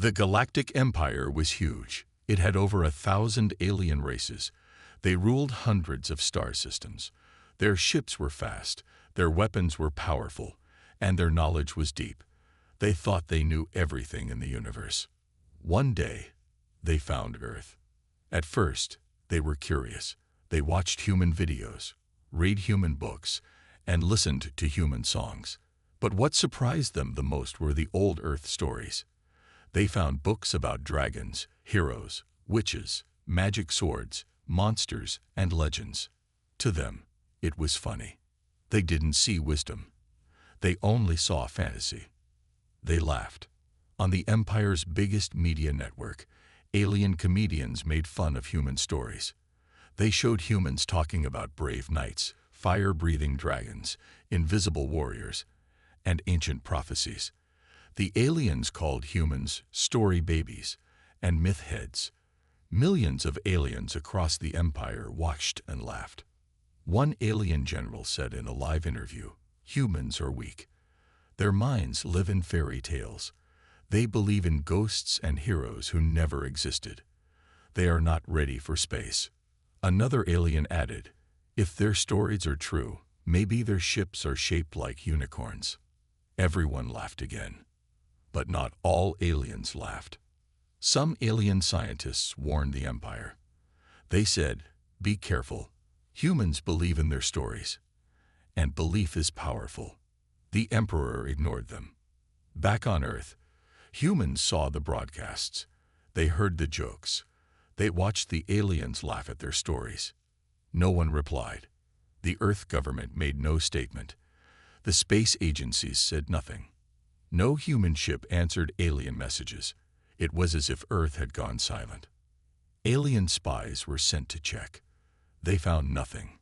The Galactic Empire was huge. It had over 1,000 alien races. They ruled hundreds of star systems. Their ships were fast, their weapons were powerful, and their knowledge was deep. They thought they knew everything in the universe. One day, they found Earth. At first, they were curious. They watched human videos, read human books, and listened to human songs. But what surprised them the most were the old Earth stories. They found books about dragons, heroes, witches, magic swords, monsters, and legends. To them, it was funny. They didn't see wisdom. They only saw fantasy. They laughed. On the Empire's biggest media network, alien comedians made fun of human stories. They showed humans talking about brave knights, fire-breathing dragons, invisible warriors, and ancient prophecies. The aliens called humans story babies and myth heads. Millions of aliens across the Empire watched and laughed. One alien general said in a live interview, "Humans are weak. Their minds live in fairy tales. They believe in ghosts and heroes who never existed. They are not ready for space." Another alien added, "If their stories are true, maybe their ships are shaped like unicorns." Everyone laughed again. But not all aliens laughed. Some alien scientists warned the Empire. They said, "Be careful. Humans believe in their stories, and belief is powerful." The Emperor ignored them. Back on Earth, humans saw the broadcasts. They heard the jokes. They watched the aliens laugh at their stories. No one replied. The Earth government made no statement. The space agencies said nothing. No human ship answered alien messages. It was as if Earth had gone silent. Alien spies were sent to check. They found nothing.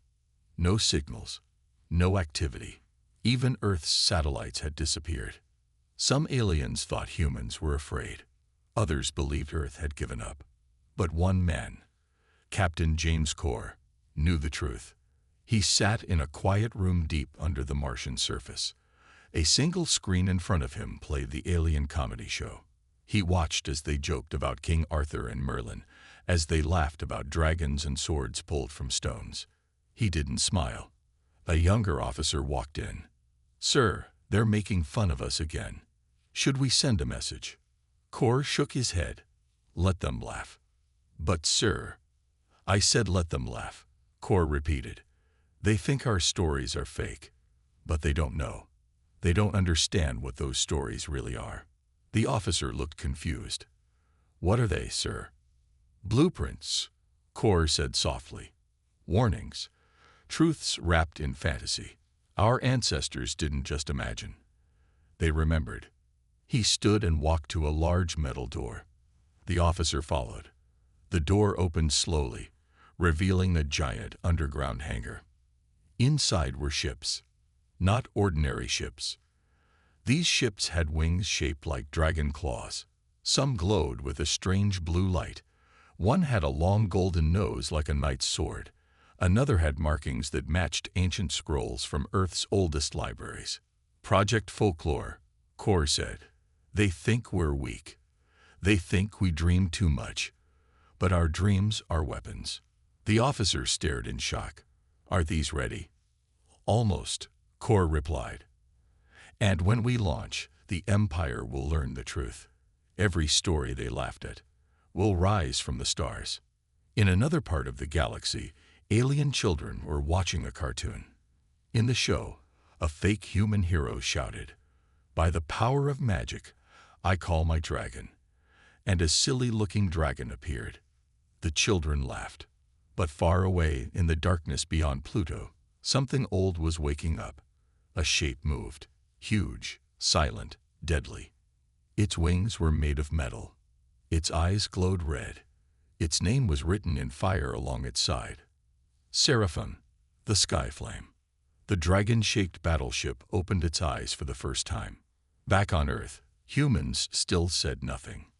No signals. No activity. Even Earth's satellites had disappeared. Some aliens thought humans were afraid. Others believed Earth had given up. But one man, Captain James Core, knew the truth. He sat in a quiet room deep under the Martian surface. A single screen in front of him played the alien comedy show. He watched as they joked about King Arthur and Merlin, as they laughed about dragons and swords pulled from stones. He didn't smile. A younger officer walked in. "Sir, they're making fun of us again. Should we send a message?" Core shook his head. "Let them laugh." "But sir," "I said let them laugh," Core repeated. "They think our stories are fake, but they don't know. They don't understand what those stories really are." The officer looked confused. "What are they, sir?" "Blueprints," Core said softly. "Warnings. Truths wrapped in fantasy. Our ancestors didn't just imagine. They remembered." He stood and walked to a large metal door. The officer followed. The door opened slowly, revealing a giant underground hangar. Inside were ships. Not ordinary ships. These ships had wings shaped like dragon claws. Some glowed with a strange blue light. One had a long golden nose like a knight's sword. Another had markings that matched ancient scrolls from Earth's oldest libraries. "Project Folklore," Core said. "They think we're weak. They think we dream too much. But our dreams are weapons." The officer stared in shock. "Are these ready?" "Almost," Core replied. "And when we launch, the Empire will learn the truth. Every story they laughed at will rise from the stars." In another part of the galaxy, alien children were watching a cartoon. In the show, a fake human hero shouted, "By the power of magic, I call my dragon." And a silly-looking dragon appeared. The children laughed. But far away in the darkness beyond Pluto, something old was waking up. A shape moved, huge, silent, deadly. Its wings were made of metal. Its eyes glowed red. Its name was written in fire along its side. Seraphim, the Sky Flame. The dragon-shaped battleship opened its eyes for the first time. Back on Earth, humans still said nothing.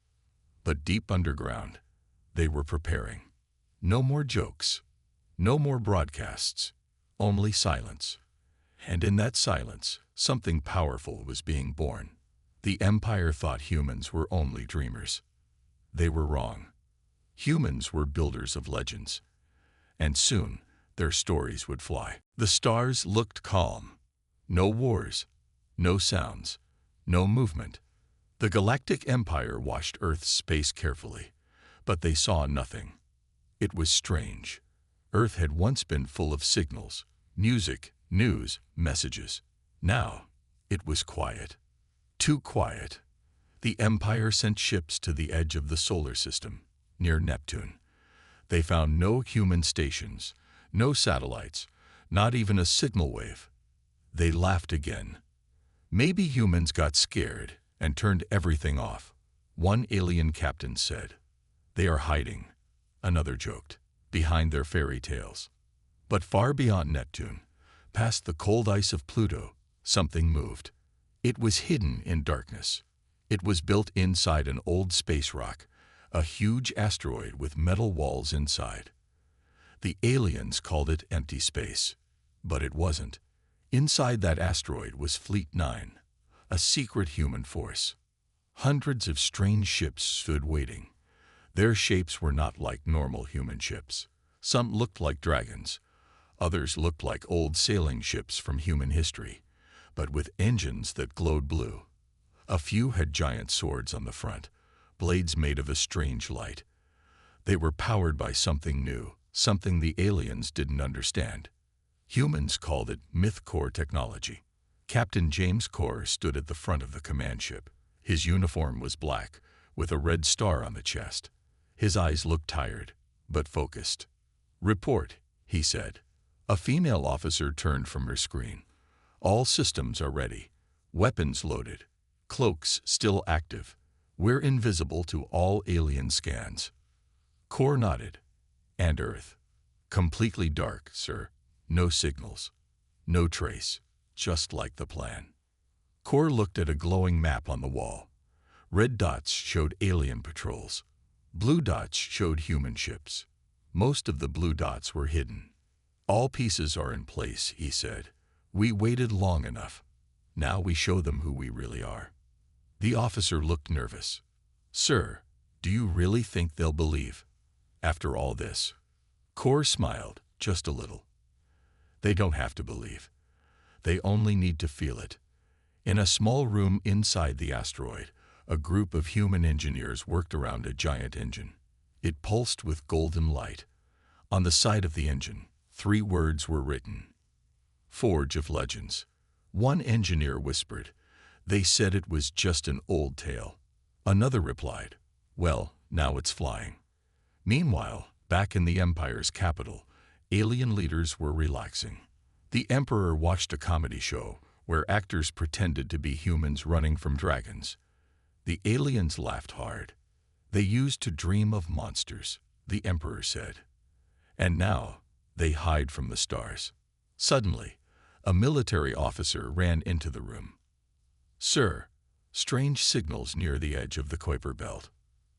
But deep underground, they were preparing. No more jokes. No more broadcasts. Only silence. And in that silence, something powerful was being born. The Empire thought humans were only dreamers. They were wrong. Humans were builders of legends, and soon their stories would fly. The stars looked calm. No wars, no sounds, no movement. The Galactic Empire watched Earth's space carefully, but they saw nothing. It was strange. Earth had once been full of signals, music, news, messages. Now, it was quiet. Too quiet. The Empire sent ships to the edge of the solar system, near Neptune. They found no human stations, no satellites, not even a signal wave. They laughed again. Maybe humans got scared and turned everything off. One alien captain said. They are hiding, another joked, behind their fairy tales. But far beyond Neptune, past the cold ice of Pluto, something moved. It was hidden in darkness. It was built inside an old space rock, a huge asteroid with metal walls inside. The aliens called it empty space, but it wasn't. Inside that asteroid was Fleet 9, a secret human force. Hundreds of strange ships stood waiting. Their shapes were not like normal human ships. Some looked like dragons. Others looked like old sailing ships from human history, but with engines that glowed blue. A few had giant swords on the front, blades made of a strange light. They were powered by something new, something the aliens didn't understand. Humans called it myth-core technology. Captain James Core stood at the front of the command ship. His uniform was black, with a red star on the chest. His eyes looked tired, but focused. "Report," he said. A female officer turned from her screen. "All systems are ready. Weapons loaded. Cloaks still active. We're invisible to all alien scans." Core nodded. "And Earth?" "Completely dark, sir. No signals. No trace. Just like the plan." Core looked at a glowing map on the wall. Red dots showed alien patrols. Blue dots showed human ships. Most of the blue dots were hidden. "All pieces are in place," he said. "We waited long enough. Now we show them who we really are." The officer looked nervous. "Sir, do you really think they'll believe? After all this?" Core smiled, just a little. "They don't have to believe. They only need to feel it." In a small room inside the asteroid, a group of human engineers worked around a giant engine. It pulsed with golden light. On the side of the engine, 3 words were written. "Forge of Legends." One engineer whispered. "They said it was just an old tale." Another replied, "Well, now it's flying." Meanwhile, back in the Empire's capital, alien leaders were relaxing. The Emperor watched a comedy show where actors pretended to be humans running from dragons. The aliens laughed hard. "They used to dream of monsters," the Emperor said. "And now they hide from the stars." Suddenly, a military officer ran into the room. "Sir, strange signals near the edge of the Kuiper Belt.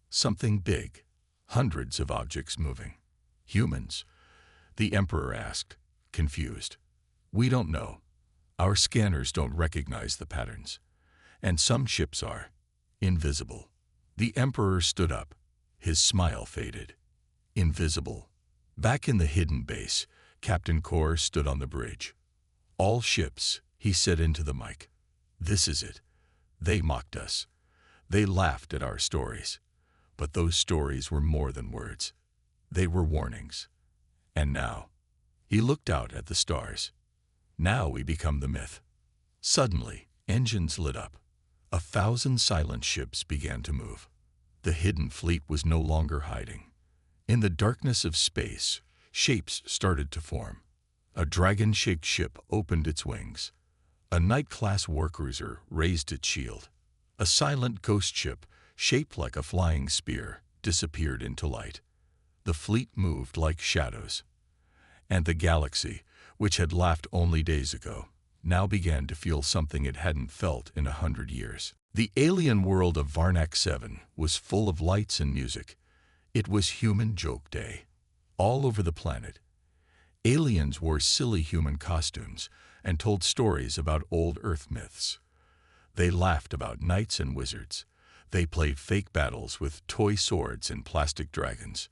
Something big, hundreds of objects moving." "Humans?" the Emperor asked, confused. "We don't know. Our scanners don't recognize the patterns. And some ships are invisible." The Emperor stood up. His smile faded. "Invisible." Back in the hidden base, Captain Core stood on the bridge. "All ships," he said into the mic. "This is it. They mocked us. They laughed at our stories. But those stories were more than words. They were warnings. And now," he looked out at the stars, "now we become the myth." Suddenly, engines lit up. 1,000 silent ships began to move. The hidden fleet was no longer hiding. In the darkness of space, shapes started to form. A dragon-shaped ship opened its wings. A Knight-class warcruiser raised its shield. A silent ghost ship, shaped like a flying spear, disappeared into light. The fleet moved like shadows. And the galaxy, which had laughed only days ago, now began to feel something it hadn't felt in 100 years. The alien world of Varnak 7 was full of lights and music. It was Human Joke Day. All over the planet, aliens wore silly human costumes and told stories about old Earth myths. They laughed about knights and wizards. They played fake battles with toy swords and plastic dragons.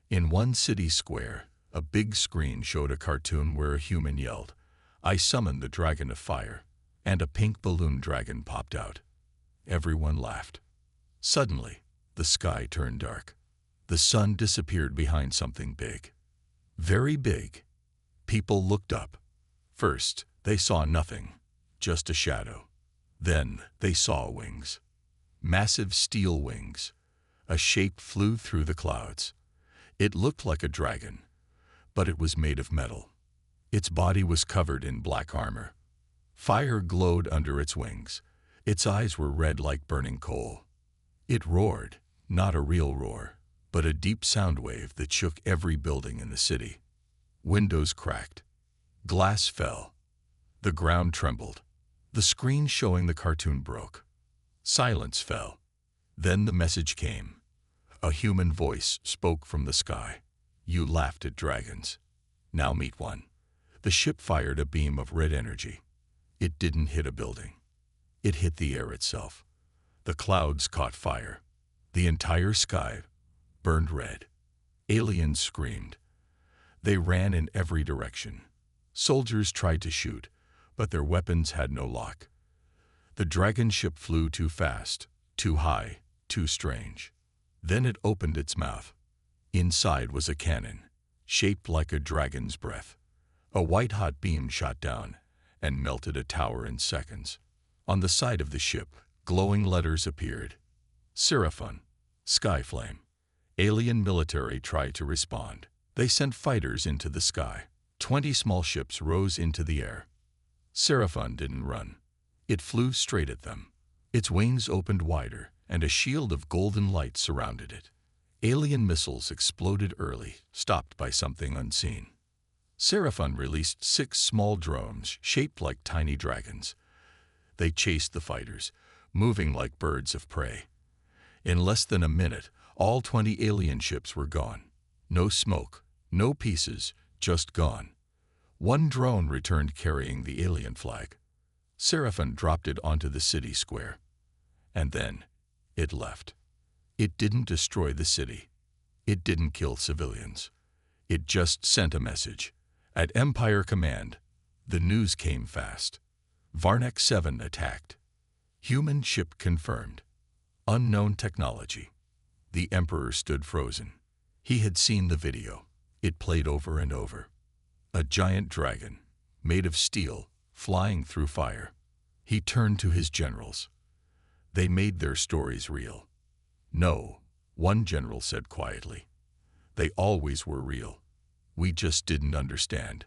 In one city square, a big screen showed a cartoon where a human yelled, "I summoned the dragon of fire," and a pink balloon dragon popped out. Everyone laughed. Suddenly, the sky turned dark. The sun disappeared behind something big. Very big. People looked up. First, they saw nothing, just a shadow. Then they saw wings. Massive steel wings. A shape flew through the clouds. It looked like a dragon, but it was made of metal. Its body was covered in black armor. Fire glowed under its wings. Its eyes were red like burning coal. It roared, not a real roar, but a deep sound wave that shook every building in the city. Windows cracked. Glass fell. The ground trembled. The screen showing the cartoon broke. Silence fell. Then the message came. A human voice spoke from the sky. "You laughed at dragons. Now meet one." The ship fired a beam of red energy. It didn't hit a building. It hit the air itself. The clouds caught fire. The entire sky burned red. Aliens screamed. They ran in every direction. Soldiers tried to shoot, but their weapons had no lock. The dragon ship flew too fast, too high, too strange. Then it opened its mouth. Inside was a cannon, shaped like a dragon's breath. A white-hot beam shot down and melted a tower in seconds. On the side of the ship, glowing letters appeared. Seraphon, Skyflame. Alien military tried to respond. They sent fighters into the sky. 20 small ships rose into the air. Seraphon didn't run. It flew straight at them. Its wings opened wider, and a shield of golden light surrounded it. Alien missiles exploded early, stopped by something unseen. Seraphon released 6 small drones shaped like tiny dragons. They chased the fighters, moving like birds of prey. In less than a minute, all 20 alien ships were gone. No smoke, no pieces, just gone. One drone returned carrying the alien flag. Seraphon dropped it onto the city square. And then, it left. It didn't destroy the city. It didn't kill civilians. It just sent a message. At Empire command, the news came fast. Varnak 7 attacked. Human ship confirmed. Unknown technology. The Emperor stood frozen. He had seen the video. It played over and over. A giant dragon, made of steel, flying through fire. He turned to his generals. They made their stories real. "No," one general said quietly. "They always were real. We just didn't understand."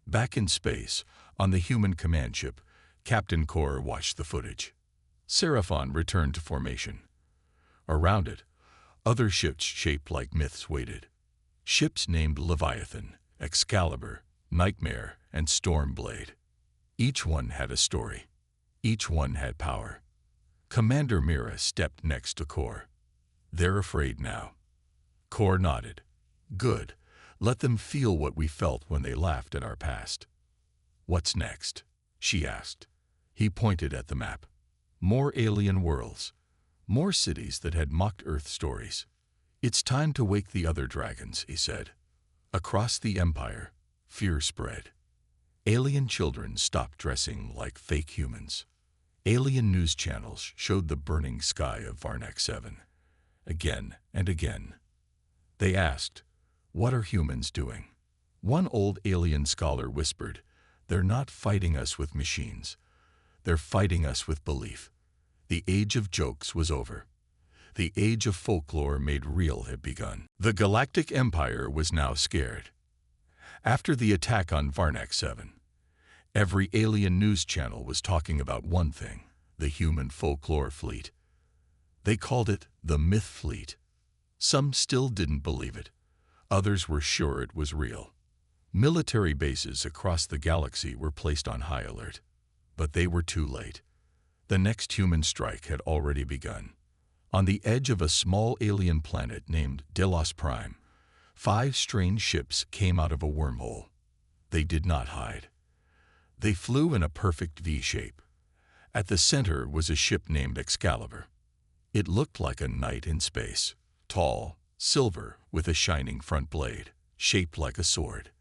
Back in space, on the human command ship, Captain Kor watched the footage. Seraphon returned to formation. Around it, other ships shaped like myths waited. Ships named Leviathan, Excalibur, Nightmare, and Stormblade. Each one had a story. Each one had power. Commander Mira stepped next to Kor. "They're afraid now." Kor nodded. "Good. Let them feel what we felt when they laughed at our past." "What's next?" she asked. He pointed at the map. More alien worlds. More cities that had mocked Earth stories. "It's time to wake the other dragons," he said. Across the Empire, fear spread. Alien children stopped dressing like fake humans. Alien news channels showed the burning sky of Varnak 7. Again and again. They asked, "What are humans doing?" One old alien scholar whispered, "They're not fighting us with machines. They're fighting us with belief." The age of jokes was over. The age of folklore made real had begun. The Galactic Empire was now scared. After the attack on Varnak 7, every alien news channel was talking about one thing: the human folklore fleet. They called it the Myth Fleet. Some still didn't believe it. Others were sure it was real. Military bases across the galaxy were placed on high alert. But they were too late. The next human strike had already begun. On the edge of a small alien planet named Delos Prime, 5 strange ships came out of a wormhole. They did not hide. They flew in a perfect V shape. At the center was a ship named Excalibur. It looked like a knight in space, tall, silver, with a shining front blade, shaped like a sword.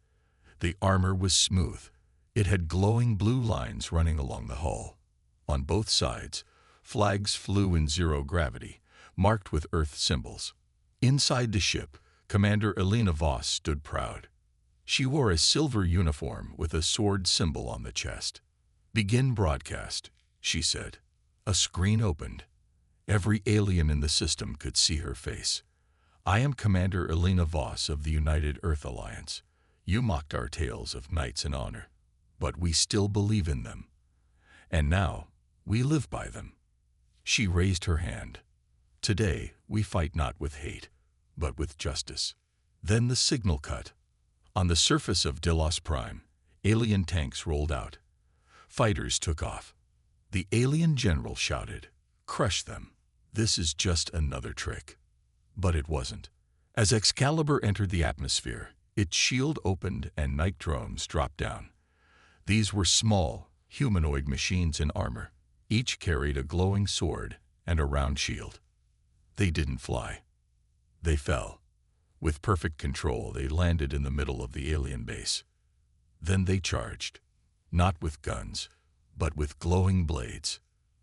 The armor was smooth. It had glowing blue lines running along the hull. On both sides, flags flew in zero gravity, marked with Earth symbols. Inside the ship, Commander Elena Voss stood proud. She wore a silver uniform with a sword symbol on the chest. "Begin broadcast," she said. A screen opened. Every alien in the system could see her face. "I am Commander Elena Voss of the United Earth Alliance. You mocked our tales of knights in honor, but we still believe in them. And now, we live by them." She raised her hand. "Today, we fight not with hate, but with justice." Then the signal cut. On the surface of Delos Prime, alien tanks rolled out. Fighters took off. The alien general shouted, "Crush them. This is just another trick." But it wasn't. As Excalibur entered the atmosphere, its shield opened and night drones dropped down. These were small, humanoid machines in armor. Each carried a glowing sword and a round shield. They didn't fly. They fell. With perfect control, they landed in the middle of the alien base. Then they charged, not with guns, but with glowing blades.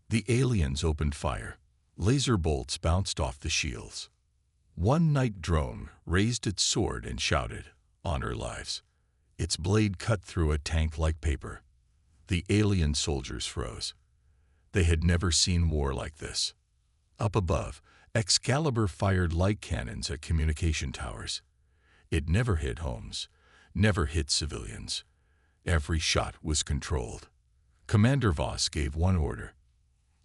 The aliens opened fire. Laser bolts bounced off the shields. One night drone raised its sword and shouted, "Honor lives." Its blade cut through a tank like paper. The alien soldiers froze. They had never seen war like this. Up above, Excalibur fired light cannons at communication towers. It never hit homes, never hit civilians. Every shot was controlled. Commander Voss gave one order: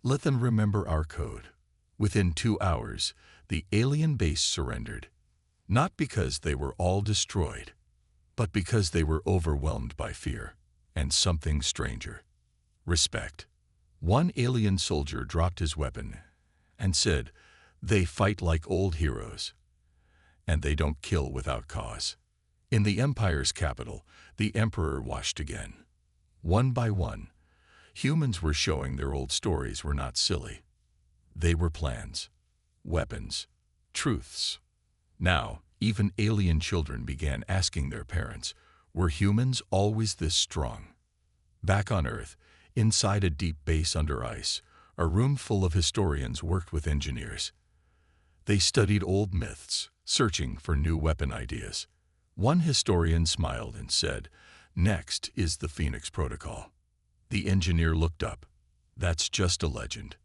"Let them remember our code." Within 2 hours, the alien base surrendered, not because they were all destroyed, but because they were overwhelmed by fear and something stranger: respect. One alien soldier dropped his weapon and said, "They fight like old heroes, and they don't kill without cause." In the Empire's capital, the Emperor watched again. One by one, humans were showing their old stories were not silly. They were plans, weapons, truths. Now, even alien children began asking their parents, were humans always this strong? Back on Earth, inside a deep base under ice, a room full of historians worked with engineers. They studied old myths, searching for new weapon ideas. One historian smiled and said, "Next is the Phoenix Protocol." The engineer looked up. "That's just a legend."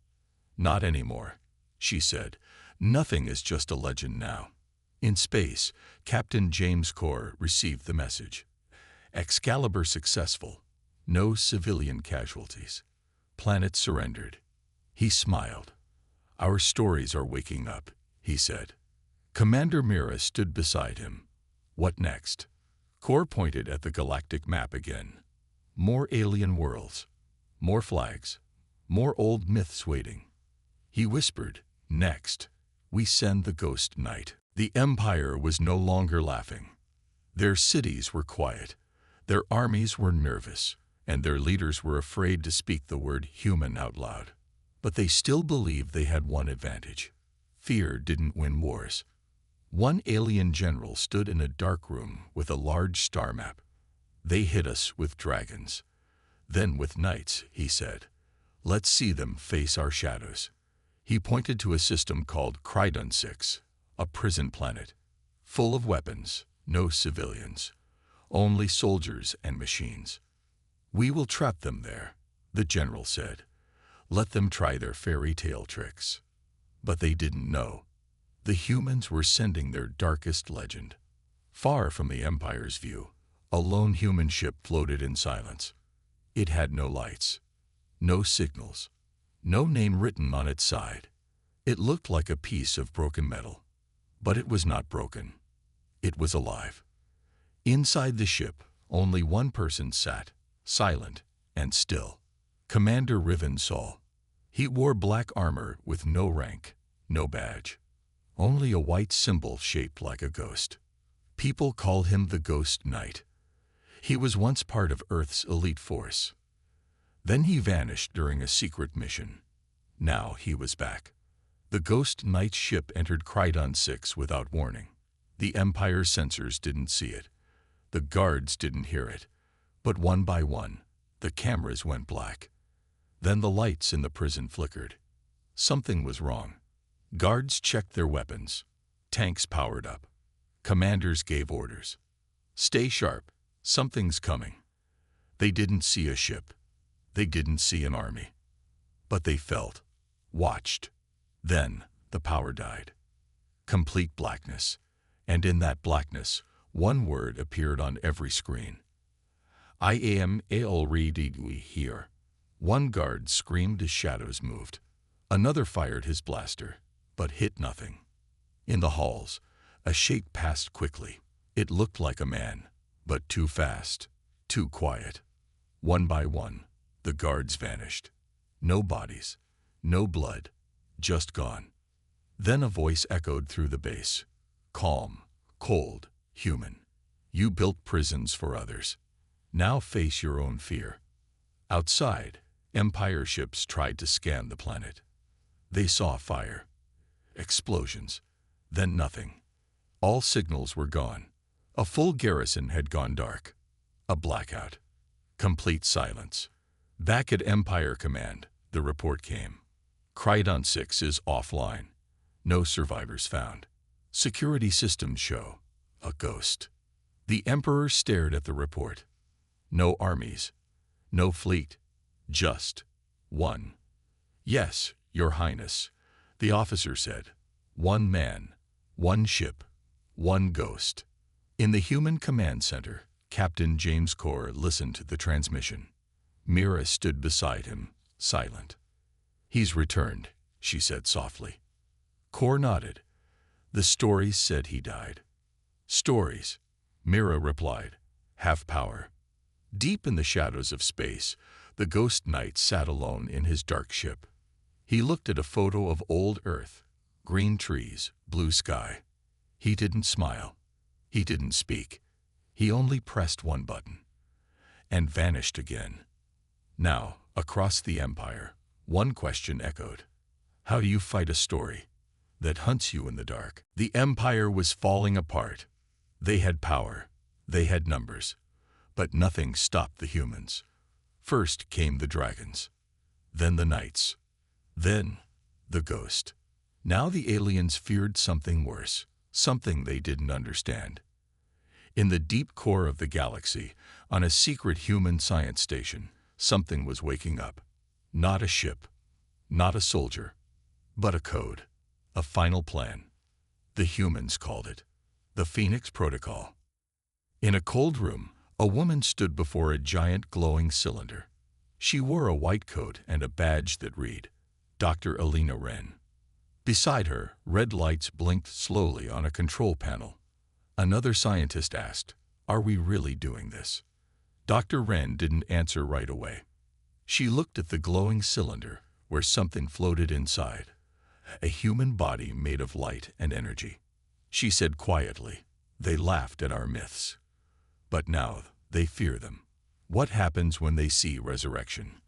"Not anymore," she said. "Nothing is just a legend now." In space, Captain James Corr received the message. Excalibur successful. No civilian casualties. Planet surrendered. He smiled. "Our stories are waking up," he said. Commander Mira stood beside him. "What next?" Corr pointed at the galactic map again. More alien worlds. More flags. More old myths waiting. He whispered, "Next, we send the Ghost Knight." The Empire was no longer laughing. Their cities were quiet. Their armies were nervous, and their leaders were afraid to speak the word human out loud. But they still believed they had one advantage. Fear didn't win wars. One alien general stood in a dark room with a large star map. "They hit us with dragons. Then with knights," he said. "Let's see them face our shadows." He pointed to a system called Crydon 6, a prison planet, full of weapons, no civilians, only soldiers and machines. "We will trap them there," the general said. "Let them try their fairy tale tricks." But they didn't know. The humans were sending their darkest legend. Far from the Empire's view, a lone human ship floated in silence. It had no lights, no signals, no name written on its side. It looked like a piece of broken metal, but it was not broken. It was alive. Inside the ship, only one person sat, silent and still. Commander Riven Sol. He wore black armor with no rank, no badge. Only a white symbol shaped like a ghost. People called him the Ghost Knight. He was once part of Earth's elite force. Then he vanished during a secret mission. Now he was back. The Ghost Knight's ship entered Kryton 6 without warning. The Empire's sensors didn't see it. The guards didn't hear it. But one by one, the cameras went black. Then the lights in the prison flickered. Something was wrong. Guards checked their weapons. Tanks powered up. Commanders gave orders. Stay sharp. Something's coming. They didn't see a ship. They didn't see an army. But they felt, watched. Then the power died. Complete blackness. And in that blackness, one word appeared on every screen. I am already here. One guard screamed as shadows moved. Another fired his blaster, but hit nothing. In the halls, a shape passed quickly. It looked like a man, but too fast, too quiet. One by one, the guards vanished. No bodies, no blood, just gone. Then a voice echoed through the base. Calm, cold, human. You built prisons for others. Now face your own fear. Outside, Empire ships tried to scan the planet. They saw fire, explosions, then nothing. All signals were gone. A full garrison had gone dark. A blackout. Complete silence. Back at Empire Command, the report came. Kryton 6 is offline. No survivors found. Security systems show a ghost. The Emperor stared at the report. No armies. No fleet. Just one. Yes, Your Highness, the officer said. One man, one ship, one ghost. In the Human Command Center, Captain James Corr listened to the transmission. Mira stood beside him, silent. He's returned, she said softly. Corr nodded. The stories said he died. Stories, Mira replied, have power. Deep in the shadows of space, the Ghost Knight sat alone in his dark ship. He looked at a photo of old Earth, green trees, blue sky. He didn't smile. He didn't speak. He only pressed one button and vanished again. Now, across the Empire, one question echoed. How do you fight a story that hunts you in the dark? The Empire was falling apart. They had power. They had numbers. But nothing stopped the humans. First came the dragons. Then the knights. Then the ghost. Now the aliens feared something worse, something they didn't understand. In the deep core of the galaxy, on a secret human science station, something was waking up. Not a ship, not a soldier, but a code, a final plan. The humans called it the Phoenix Protocol. In a cold room, a woman stood before a giant glowing cylinder. She wore a white coat and a badge that read, Dr. Alina Wren. Beside her, red lights blinked slowly on a control panel. Another scientist asked, Are we really doing this? Dr. Wren didn't answer right away. She looked at the glowing cylinder where something floated inside, a human body made of light and energy. She said quietly, They laughed at our myths. But now they fear them. What happens when they see resurrection?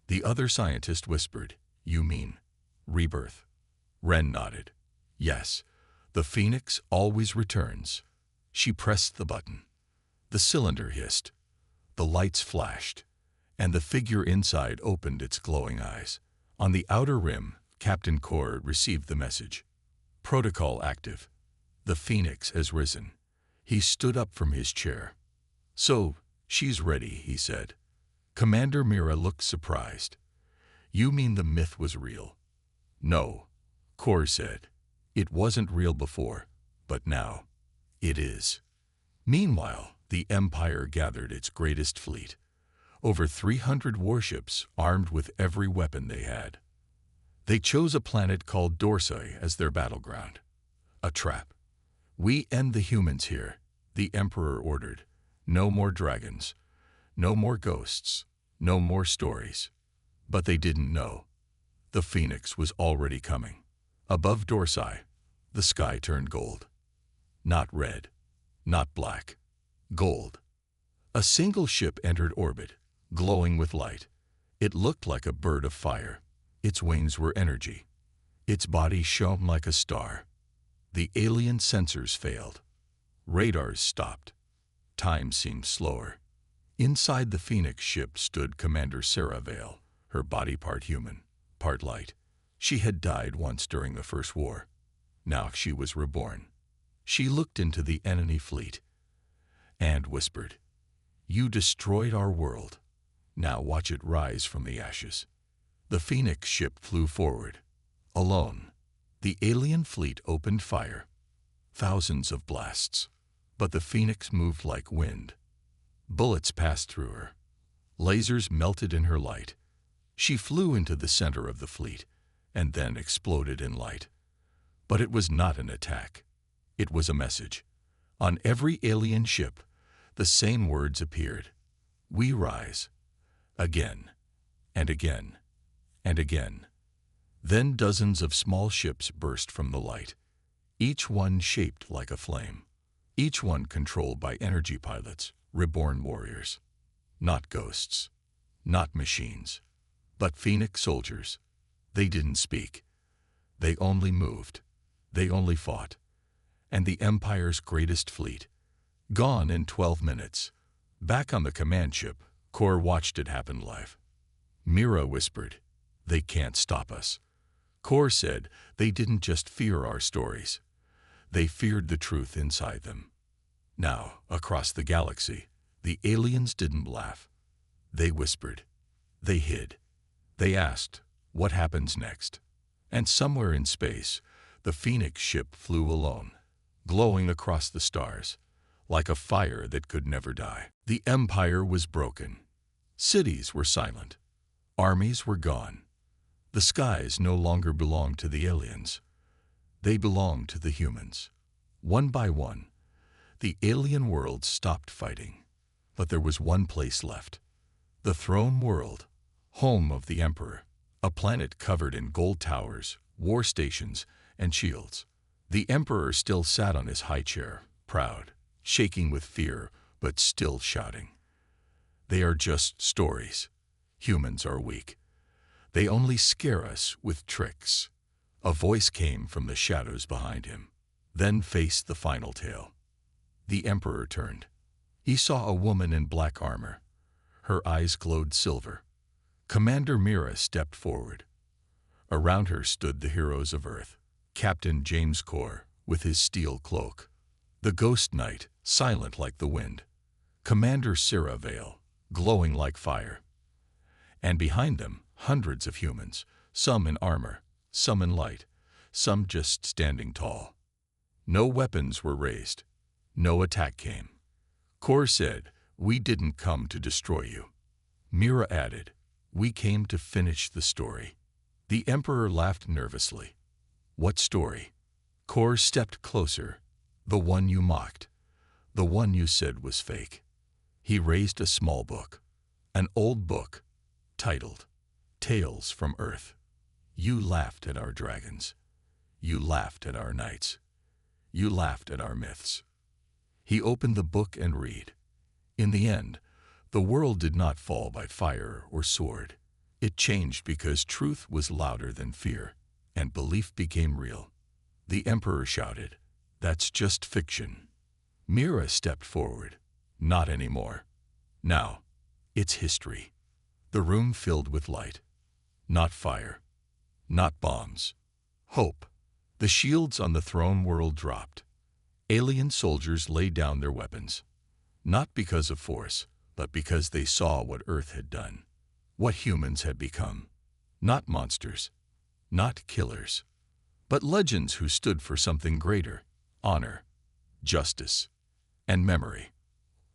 The other scientist whispered, You mean rebirth? Wren nodded. Yes, the Phoenix always returns. She pressed the button. The cylinder hissed. The lights flashed, and the figure inside opened its glowing eyes. On the outer rim, Captain Corr received the message. Protocol active. The Phoenix has risen. He stood up from his chair. So, she's ready, he said. Commander Mira looked surprised. You mean the myth was real? No, Corr said. It wasn't real before, but now it is. Meanwhile, the Empire gathered its greatest fleet. Over 300 warships armed with every weapon they had. They chose a planet called Dorsai as their battleground. A trap. We end the humans here, the Emperor ordered. No more dragons. No more ghosts. No more stories. But they didn't know. The Phoenix was already coming. Above Dorsai, the sky turned gold. Not red. Not black. Gold. A single ship entered orbit, glowing with light. It looked like a bird of fire. Its wings were energy. Its body shone like a star. The alien sensors failed. Radars stopped. Time seemed slower. Inside the Phoenix ship stood Commander Sarah Vale, her body part human, part light. She had died once during the First War. Now she was reborn. She looked into the enemy fleet and whispered, "You destroyed our world. Now watch it rise from the ashes." The Phoenix ship flew forward, alone. The alien fleet opened fire. Thousands of blasts. But the Phoenix moved like wind. Bullets passed through her. Lasers melted in her light. She flew into the center of the fleet and then exploded in light. But it was not an attack. It was a message. On every alien ship, the same words appeared. We rise. Again, and again, and again. Then dozens of small ships burst from the light, each one shaped like a flame, each one controlled by energy pilots, reborn warriors. Not ghosts, not machines, but Phoenix soldiers. They didn't speak. They only moved. They only fought. And the Empire's greatest fleet, gone in 12 minutes. Back on the command ship, Kor watched it happen live. Mira whispered, "They can't stop us." Kor said, "They didn't just fear our stories. They feared the truth inside them." Now, across the galaxy, the aliens didn't laugh. They whispered. They hid. They asked, "What happens next?" And somewhere in space, the Phoenix ship flew alone, glowing across the stars, like a fire that could never die. The Empire was broken. Cities were silent. Armies were gone. The skies no longer belonged to the aliens. They belonged to the humans. One by one, the alien worlds stopped fighting. But there was one place left. The throne world, home of the Emperor, a planet covered in gold towers, war stations, and shields. The Emperor still sat on his high chair, proud, shaking with fear, but still shouting. They are just stories. Humans are weak. They only scare us with tricks. A voice came from the shadows behind him, then faced the final tale. The Emperor turned. He saw a woman in black armor. Her eyes glowed silver. Commander Mira stepped forward. Around her stood the heroes of Earth. Captain James Kor, with his steel cloak. The Ghost Knight, silent like the wind. Commander Sarah Vale, glowing like fire. And behind them, hundreds of humans, some in armor, some in light, some just standing tall. No weapons were raised. No attack came. Kor said, "We didn't come to destroy you." Mira added, "We came to finish the story." The Emperor laughed nervously. "What story?" Kor stepped closer. "The one you mocked. The one you said was fake." He raised a small book. An old book, titled, "Tales from Earth." You laughed at our dragons. You laughed at our knights. You laughed at our myths. He opened the book and read. In the end, the world did not fall by fire or sword. It changed because truth was louder than fear, and belief became real. The Emperor shouted, "That's just fiction." Mira stepped forward. "Not anymore. Now, it's history." The room filled with light. Not fire. Not bombs. Hope. The shields on the throne world dropped. Alien soldiers laid down their weapons. Not because of force, but because they saw what Earth had done. What humans had become. Not monsters. Not killers. But legends who stood for something greater. Honor. Justice. And memory.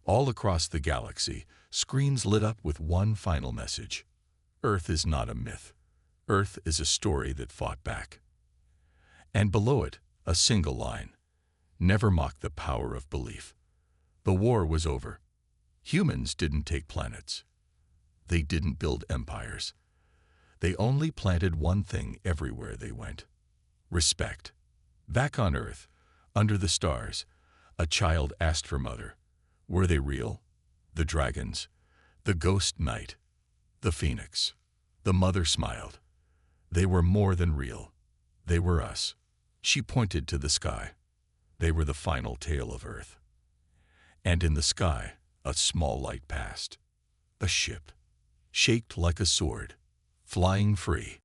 All across the galaxy, screens lit up with one final message. Earth is not a myth. Earth is a story that fought back. And below it, a single line. Never mock the power of belief. The war was over. Humans didn't take planets. They didn't build empires. They only planted one thing everywhere they went. Respect. Back on Earth, under the stars, a child asked her mother, were they real? The dragons? The Ghost Knight? The phoenix. The mother smiled. They were more than real. They were us. She pointed to the sky. They were the final tale of Earth. And in the sky, a small light passed. A ship, shaped like a sword, flying free.